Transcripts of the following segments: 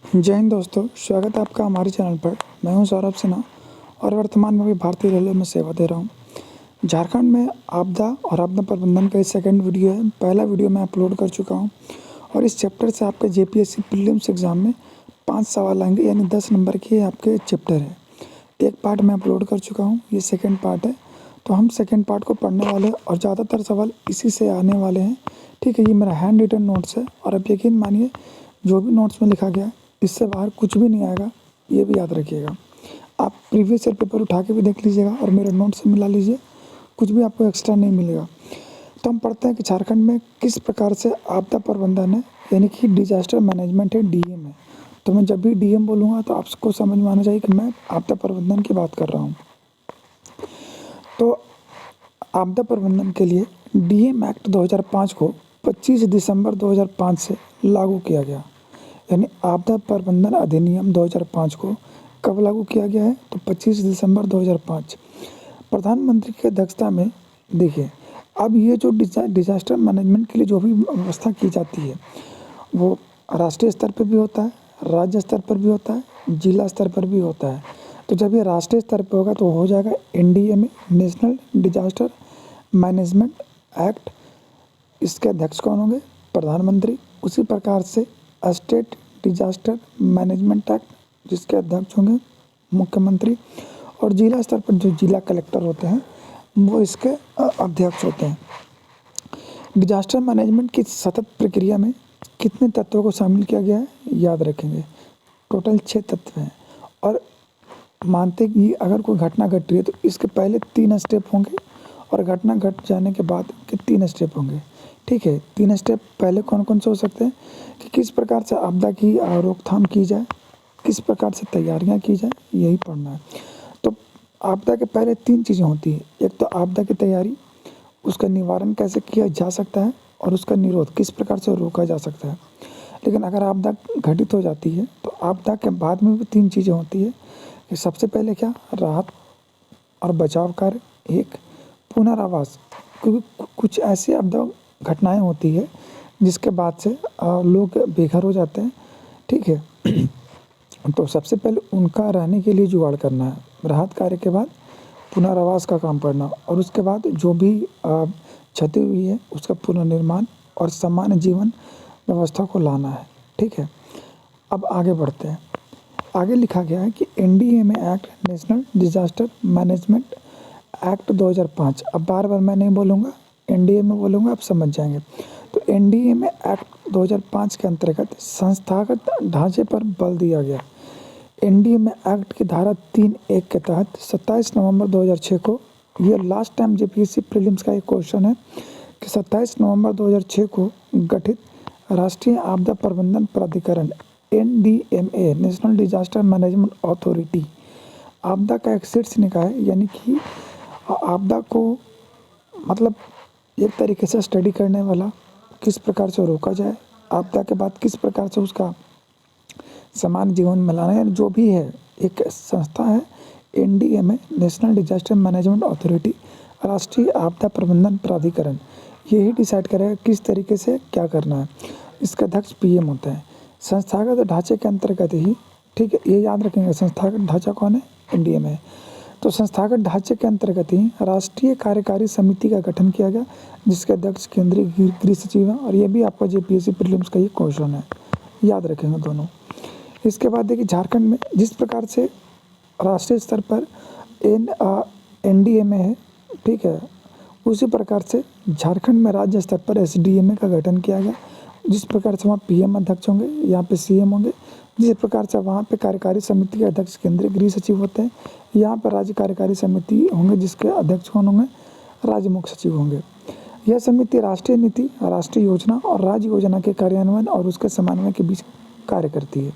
जय हिंद दोस्तों, स्वागत है आपका हमारे चैनल पर। मैं हूं सौरभ सिन्हा और वर्तमान में भी भारतीय रेलवे में सेवा दे रहा हूं। झारखंड में आपदा और आपदा प्रबंधन का ये सेकंड वीडियो है। पहला वीडियो मैं अपलोड कर चुका हूं और इस चैप्टर से आपके जेपीएससी प्रीलिम्स एग्ज़ाम में 5 सवाल आएंगे, यानी 10 नंबर के आपके चैप्टर है। एक पार्ट मैं अपलोड कर चुका हूँ, ये सेकेंड पार्ट है। तो हम सेकेंड पार्ट को पढ़ने वाले हैं और ज़्यादातर सवाल इसी से आने वाले हैं। ठीक है, ये मेरा हैंड रिटन नोट्स है और अब यकीन मानिए जो भी नोट्स में लिखा गया है इससे बाहर कुछ भी नहीं आएगा, ये भी याद रखिएगा। आप प्रीवियस ईयर पेपर उठा के भी देख लीजिएगा और मेरे नोट से मिला लीजिए, कुछ भी आपको एक्स्ट्रा नहीं मिलेगा। तो हम पढ़ते हैं कि झारखंड में किस प्रकार से आपदा प्रबंधन है, यानी कि डिजास्टर मैनेजमेंट है, डीएम है। तो मैं जब भी डीएम बोलूँगा तो आपको समझ में आना चाहिए कि मैं आपदा प्रबंधन की बात कर रहा हूँ। तो आपदा प्रबंधन के लिए डीएम एक्ट 2005 को 25 दिसंबर 2005 से लागू किया गया। यानी आपदा प्रबंधन अधिनियम 2005 को कब लागू किया गया है? तो 25 दिसंबर 2005। प्रधानमंत्री की अध्यक्षता में देखिए, अब ये जो डिजास्टर मैनेजमेंट के लिए जो भी व्यवस्था की जाती है वो राष्ट्रीय स्तर पर भी होता है, राज्य स्तर पर भी होता है, जिला स्तर पर भी होता है। तो जब ये राष्ट्रीय स्तर पर होगा तो हो जाएगा NDMA, national disaster management act. इसके अध्यक्ष कौन होंगे? प्रधानमंत्री। उसी प्रकार से स्टेट डिजास्टर मैनेजमेंट एक्ट, जिसके अध्यक्ष होंगे मुख्यमंत्री। और जिला स्तर पर जो जिला कलेक्टर होते हैं वो इसके अध्यक्ष होते हैं। डिजास्टर मैनेजमेंट की सतत प्रक्रिया में कितने तत्वों को शामिल किया गया है याद रखेंगे। टोटल 6 तत्व हैं और मानते कि अगर कोई घटना घट रही है तो इसके पहले 3 स्टेप होंगे और घटना घट जाने के बाद के 3 स्टेप होंगे। ठीक है, 3 स्टेप पहले कौन कौन से हो सकते हैं कि किस प्रकार से आपदा की रोकथाम की जाए, किस प्रकार से तैयारियां की जाए, यही पढ़ना है। तो आपदा के पहले 3 चीज़ें होती हैं। एक तो आपदा की तैयारी, उसका निवारण कैसे किया जा सकता है और उसका निरोध किस प्रकार से रोका जा सकता है। लेकिन अगर आपदा घटित हो जाती है तो आपदा के बाद में भी 3 चीज़ें होती है कि सबसे पहले क्या, राहत और बचाव कार्य, एक पुनर्वास, क्योंकि कुछ ऐसी आपदा घटनाएं होती है जिसके बाद से लोग बेघर हो जाते हैं। ठीक है तो सबसे पहले उनका रहने के लिए जुगाड़ करना है, राहत कार्य के बाद पुनर्वास का काम करना और उसके बाद जो भी क्षति हुई है उसका पुनर्निर्माण और सामान्य जीवन व्यवस्था को लाना है। ठीक है, अब आगे बढ़ते हैं। आगे लिखा गया है कि NDMA act, national disaster management act 2005। अब बार बार मैं नहीं बोलूँगा, एनडीएमए बोलूँगा, आप समझ जाएंगे। तो एनडीएमए एक्ट 2005 के अंतर्गत संस्थागत ढांचे पर बल दिया गया। एनडीएमए एक्ट की धारा 3(1) के तहत 27 नवंबर 2006 को, ये लास्ट टाइम जेपीएससी प्रीलिम्स का एक क्वेश्चन है कि 27 नवंबर 2006 को गठित राष्ट्रीय आपदा प्रबंधन प्राधिकरण NDMA, national disaster management authority, आपदा का एक शीर्ष निकाय, यानी कि आपदा को मतलब एक तरीके से स्टडी करने वाला, किस प्रकार से रोका जाए, आपदा के बाद किस प्रकार से उसका सामान्य जीवन में लाना है, जो भी है एक संस्था है NDMA, national disaster management authority, राष्ट्रीय आपदा प्रबंधन प्राधिकरण। यही डिसाइड करेगा किस तरीके से क्या करना है। इसका अध्यक्ष पीएम होता है। संस्थागत ढांचे के अंतर्गत ही, ठीक है, ये याद रखेंगे, संस्थागत ढांचा कौन है? एनडीएमए है। तो संस्थागत ढांचे के अंतर्गत ही राष्ट्रीय कार्यकारी समिति का गठन किया गया, जिसके अध्यक्ष केंद्रीय गृह सचिव है। और ये भी आपका जेपीएससी प्रीलिम्स का ये क्वेश्चन है, याद रखेंगे दोनों। इसके बाद देखिए, झारखंड में जिस प्रकार से राष्ट्रीय स्तर पर एनडीएमए है, ठीक है, उसी प्रकार से झारखंड में राज्य स्तर पर एसडीएमए का गठन किया गया। जिस प्रकार से वहाँ पीएम अध्यक्ष होंगे, यहाँ पे सीएम होंगे, जिस प्रकार से वहाँ पे कार्यकारी समिति के अध्यक्ष केंद्रीय गृह सचिव होते हैं, यहाँ पर राज्य कार्यकारी समिति होंगे जिसके अध्यक्ष कौन होंगे? राज्य मुख्य सचिव होंगे। यह समिति राष्ट्रीय नीति, राष्ट्रीय योजना और राज्य योजना के कार्यान्वयन और उसके समन्वय के बीच कार्य करती है।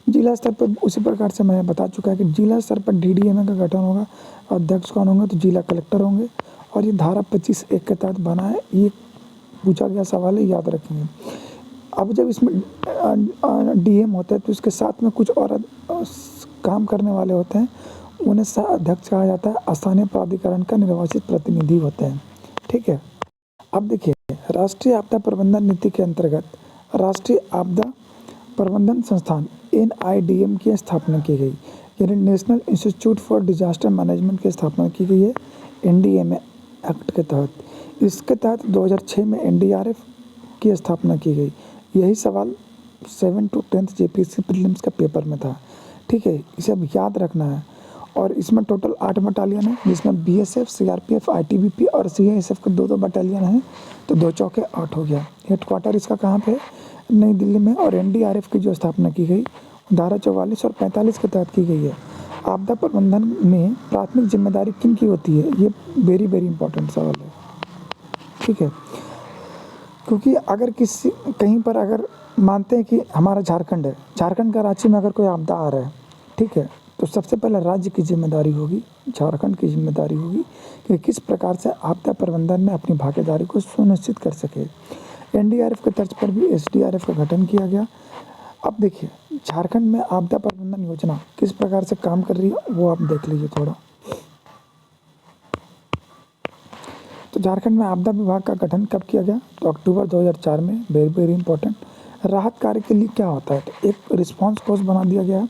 जिला स्तर पर उसी प्रकार से मैंने बता चुका है कि जिला स्तर पर डीडीएमए का गठन होगा, अध्यक्ष कौन होंगे? तो जिला कलेक्टर होंगे। और ये धारा 25(1) के तहत बना है, ये पूछा गया सवाल है, याद रखेंगे। अब जब इसमें डीएम होता है तो इसके साथ में कुछ और काम करने वाले होते हैं, उन्हें अध्यक्ष कहा जाता है। स्थानीय प्राधिकरण का निर्वाचित प्रतिनिधि होते हैं। ठीक है, अब देखिए, राष्ट्रीय आपदा प्रबंधन नीति के अंतर्गत राष्ट्रीय आपदा प्रबंधन संस्थान NIDM की स्थापना की गई, यानी national institute for disaster management की स्थापना की गई है NDMA एक्ट के तहत। इसके तहत 2006 में NDRF की स्थापना की गई। यही सवाल 7 to 10th JPSC प्रीलिम्स का पेपर में था, ठीक है, इसे अब याद रखना है। और इसमें टोटल 8 बटालियन है, जिसमें BSF, CRPF, ITBP और CISF के 2-2 बटालियन हैं, तो 2 चौके 8 हो गया। हेडक्वार्टर इसका कहाँ पे है? नई दिल्ली में। और NDRF की जो स्थापना की गई धारा 44 और 45 के तहत की गई है। आपदा प्रबंधन में प्राथमिक जिम्मेदारी किन की होती है? ये वेरी वेरी इंपॉर्टेंट सवाल है, ठीक है, क्योंकि अगर किसी कहीं पर अगर मानते हैं कि हमारा झारखंड है, झारखंड का रांची में अगर कोई आपदा आ रहा है, ठीक है, तो सबसे पहले राज्य की जिम्मेदारी होगी, झारखंड की जिम्मेदारी होगी कि किस प्रकार से आपदा प्रबंधन में अपनी भागीदारी को सुनिश्चित कर सके। NDRF के तर्ज पर भी SDRF का गठन किया गया। अब देखिए झारखंड में आपदा प्रबंधन योजना किस प्रकार से काम कर रही है वो आप देख लीजिए थोड़ा। तो झारखंड में आपदा विभाग का गठन कब किया गया? तो अक्टूबर 2004 में। Very very important. राहत कार्य के लिए क्या होता है? तो एक रिस्पांस कोर्स बना दिया गया है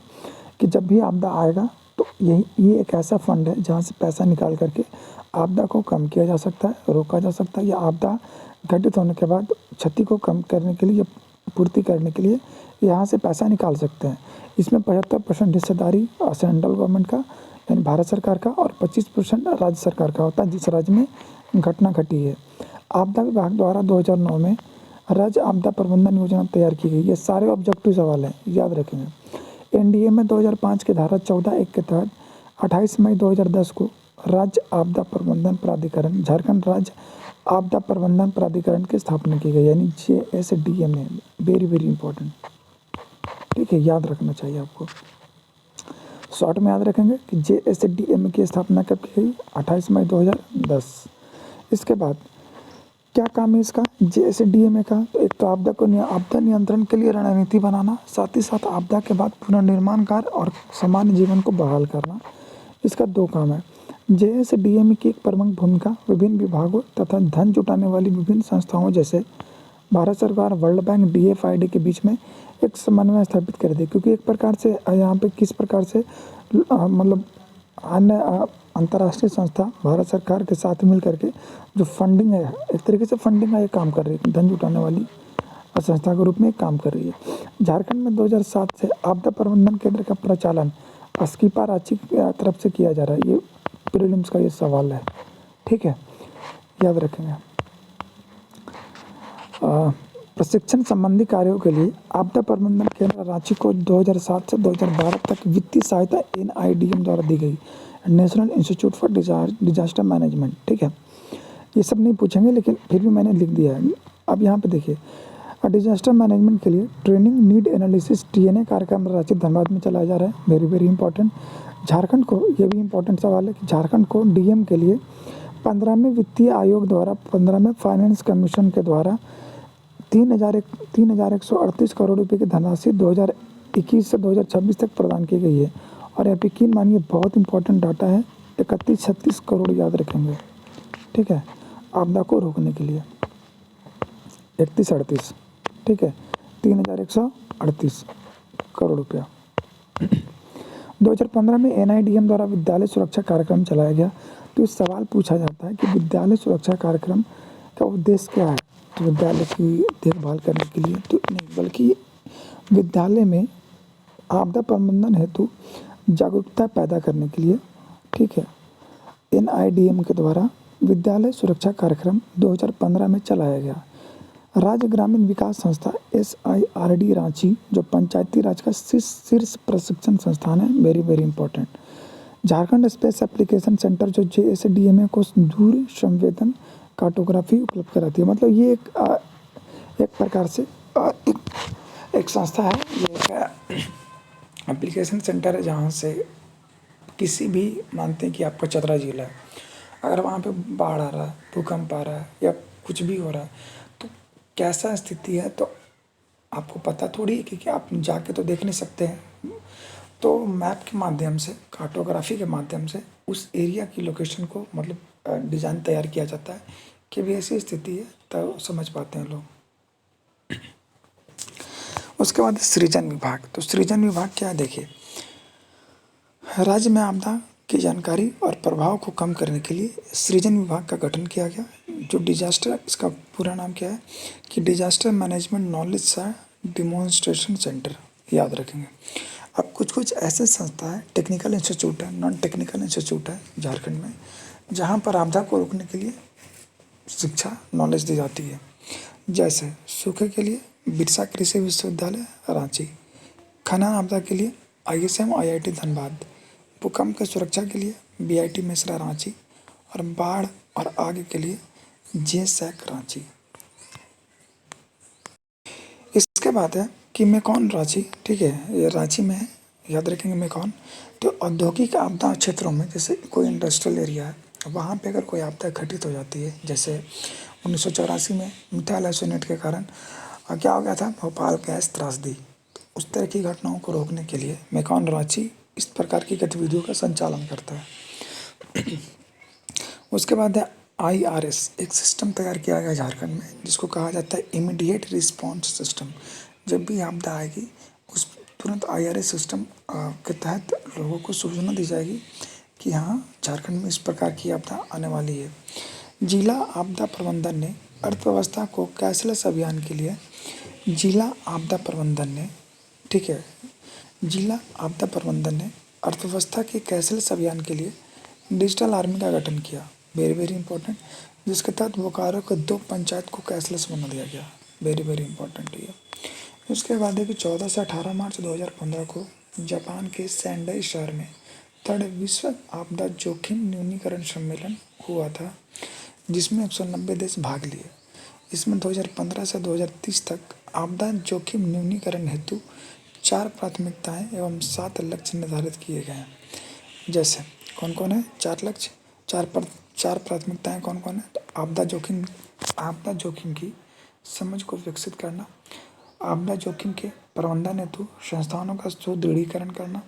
कि जब भी आपदा आएगा तो ये एक ऐसा फंड है जहाँ से पैसा निकाल करके आपदा को कम किया जा सकता है, रोका जा सकता है, या आपदा घटित होने के बाद क्षति को कम करने के लिए या पूर्ति करने के लिए यहाँ से पैसा निकाल सकते हैं। इसमें 75% हिस्सेदारी सेंट्रल गवर्नमेंट का यानी भारत सरकार का और 25% राज्य सरकार का होता है जिस राज्य में घटना घटी है। आपदा विभाग द्वारा 2009 में राज्य आपदा प्रबंधन योजना तैयार की गई। ये सारे ऑब्जेक्टिव सवाल हैं, याद रखेंगे। NDMA 2005 के धारा 14(1) के तहत 28 मई 2010 को राज्य आपदा प्रबंधन प्राधिकरण, झारखंड राज्य आपदा प्रबंधन प्राधिकरण की स्थापना की गई, यानी JSDMA। वेरी वेरी इंपॉर्टेंट, ठीक है, याद रखना चाहिए आपको। शॉर्ट में याद रखेंगे कि JSDMA की स्थापना कब की गई? 28 मई 2010। इसके बाद क्या काम है इसका JSDMA का? तो एक तो आपदा नियंत्रण के लिए रणनीति बनाना, साथ ही साथ आपदा के बाद पुनर्निर्माण कार्य और सामान्य जीवन को बहाल करना। इसका 2 काम है। JSDMA की एक प्रमुख भूमिका विभिन्न विभागों तथा धन जुटाने वाली विभिन्न संस्थाओं जैसे भारत सरकार, वर्ल्ड बैंक, DFID के बीच में एक समन्वय स्थापित कर दे, क्योंकि एक प्रकार से यहाँ पे किस प्रकार से मतलब अन्य अंतर्राष्ट्रीय संस्था भारत सरकार के साथ मिल करके जो फंडिंग है, एक तरीके से फंडिंग का ये काम कर रही है, धन जुटाने वाली संस्था के रूप में काम कर रही है। झारखंड में 2007 से आपदा प्रबंधन केंद्र का प्रचालन स्कीपा रांची की तरफ से किया जा रहा है। ये प्रीलिम्स का ये सवाल है, ठीक है, याद रखेंगे। प्रशिक्षण संबंधी कार्यों के लिए आपदा प्रबंधन केंद्र रांची को 2007 से 2012 तक वित्तीय सहायता NIDM द्वारा दी गई, national institute for disaster management, ठीक है। ये सब नहीं पूछेंगे लेकिन फिर भी मैंने लिख दिया है। अब यहाँ पे देखिए डिजास्टर मैनेजमेंट के लिए ट्रेनिंग नीड एनालिसिस TNA कार्यक्रम रांची धनबाद में चलाया जा रहा है। Very very important. झारखंड को, ये भी इंपॉर्टेंट सवाल है कि झारखंड को DM के लिए 15वें वित्तीय आयोग द्वारा 15वें फाइनेंस कमीशन के द्वारा 3,138 करोड़ रुपए की धनराशि 2021 से 2026 तक प्रदान की गई है। और यकीन मानिए बहुत इंपॉर्टेंट डाटा है, 3136 करोड़ याद रखेंगे, ठीक है, आपदा को रोकने के लिए 3138, ठीक है, 3,138 करोड़ रुपया। 2015 में NIDM द्वारा विद्यालय सुरक्षा कार्यक्रम चलाया गया। तो इस सवाल पूछा जाता है कि विद्यालय सुरक्षा कार्यक्रम का उद्देश्य क्या है? तो विद्यालय की देखभाल करने के लिए तो नहीं, बल्कि विद्यालय में आपदा प्रबंधन हेतु जागरूकता पैदा करने के लिए, ठीक है, NIDM के द्वारा विद्यालय सुरक्षा कार्यक्रम 2015 में चलाया गया। राज्य ग्रामीण विकास संस्था SIRD रांची जो पंचायती राज का शीर्ष प्रशिक्षण संस्थान है, very very important. Jharkhand space application centre जो JSDMA को दूर संवेदन कार्टोग्राफी उपलब्ध कराती है। मतलब ये एक प्रकार से एक संस्था है, ये एक एप्लीकेशन सेंटर है जहाँ से किसी भी, मानते हैं कि आपका चतरा जिला है, अगर वहाँ पे बाढ़ आ रहा है, भूकंप आ रहा है या कुछ भी हो रहा है तो कैसा स्थिति है तो आपको पता थोड़ी है, क्योंकि आप जाके तो देख नहीं सकते हैं। तो मैप के माध्यम से, कार्टोग्राफी के माध्यम से उस एरिया की लोकेशन को मतलब डिज़ाइन तैयार किया जाता है कि भी ऐसी स्थिति है तब समझ पाते हैं लोग। उसके बाद सृजन विभाग। तो सृजन विभाग क्या है देखिए, राज्य में आपदा की जानकारी और प्रभाव को कम करने के लिए सृजन विभाग का गठन किया गया। जो डिजास्टर, इसका पूरा नाम क्या है कि disaster management knowledge demonstration centre, याद रखेंगे। अब कुछ कुछ ऐसे संस्था है, टेक्निकल इंस्टीट्यूट है, नॉन टेक्निकल इंस्टीट्यूट है झारखंड में, जहाँ पर आपदा को रोकने के लिए शिक्षा नॉलेज दी जाती है। जैसे सूखे के लिए बिरसा कृषि विश्वविद्यालय रांची, खनन आपदा के लिए ISM IIT धनबाद, भूकंप की सुरक्षा के लिए BIT मिश्रा रांची, और बाढ़ और आग के लिए JSAC रांची। इसके बाद है कि मेकॉन रांची, ठीक है, ये रांची में है, याद रखेंगे मेकॉन। तो औद्योगिक आपदा क्षेत्रों में, जैसे कोई इंडस्ट्रियल एरिया है, वहाँ पे अगर कोई आपदा घटित हो जाती है, जैसे 1984 में मिथाइल आइसोनेट के कारण क्या हो गया था, भोपाल गैस त्रासदी, उस तरह की घटनाओं को रोकने के लिए मेकॉन रांची इस प्रकार की गतिविधियों का संचालन करता है। उसके बाद है IRS, एक सिस्टम तैयार किया गया झारखंड में, जिसको कहा जाता है इमीडिएट रिस्पॉन्स सिस्टम। जब भी आपदा आएगी उस तुरंत IRS सिस्टम के तहत लोगों को सूचना दी जाएगी कि हाँ, झारखंड में इस प्रकार की आपदा आने वाली है। जिला आपदा प्रबंधन ने अर्थव्यवस्था को कैशलेस अभियान के लिए जिला आपदा प्रबंधन ने, ठीक है, जिला आपदा प्रबंधन ने अर्थव्यवस्था के कैशलेस अभियान के लिए डिजिटल आर्मी का गठन किया, वेरी वेरी इंपॉर्टेंट, जिसके तहत बोकारो के 2 पंचायत को कैशलेस बना दिया गया, वेरी वेरी इंपॉर्टेंट ये। उसके बाद है कि 14 से 18 मार्च 2015 को जापान के सेंडाई शहर में 3rd विश्व आपदा जोखिम न्यूनीकरण सम्मेलन हुआ था, जिसमें 190 देश भाग लिए। इसमें 2015 से 2030 तक आपदा जोखिम न्यूनीकरण हेतु 4 प्राथमिकताएं एवं 7 लक्ष्य निर्धारित किए गए हैं। जैसे कौन कौन है 4 लक्ष्य, 4 प्राथमिकताएं कौन कौन है, तो आपदा जोखिम की समझ को विकसित करना, आपदा जोखिम के प्रबंधन हेतु संस्थानों का सुदृढ़ीकरण करना,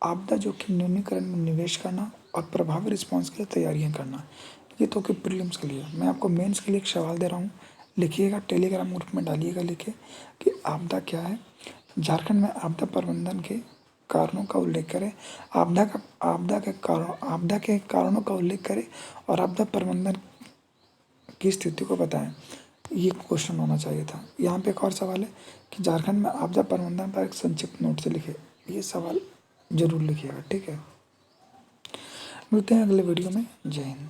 आपदा जोखिम न्यूनीकरण में निवेश करना, और प्रभावी रिस्पॉन्स के लिए तैयारियां करना। ये तो कि प्रीलिम्स के लिए। मैं आपको मेंस के लिए एक सवाल दे रहा हूँ, लिखिएगा, टेलीग्राम ग्रुप में डालिएगा लिखे कि आपदा क्या है, झारखंड में आपदा प्रबंधन के कारणों का उल्लेख करें, आपदा के कारणों का उल्लेख करें, और आपदा प्रबंधन की स्थिति को बताएं। ये क्वेश्चन होना चाहिए था। यहाँ पे एक और सवाल है कि झारखंड में आपदा प्रबंधन पर एक संक्षिप्त नोट से लिखे, ये सवाल जरूर लिखिएगा, ठीक है। मिलते हैं अगले वीडियो में। जय हिंद।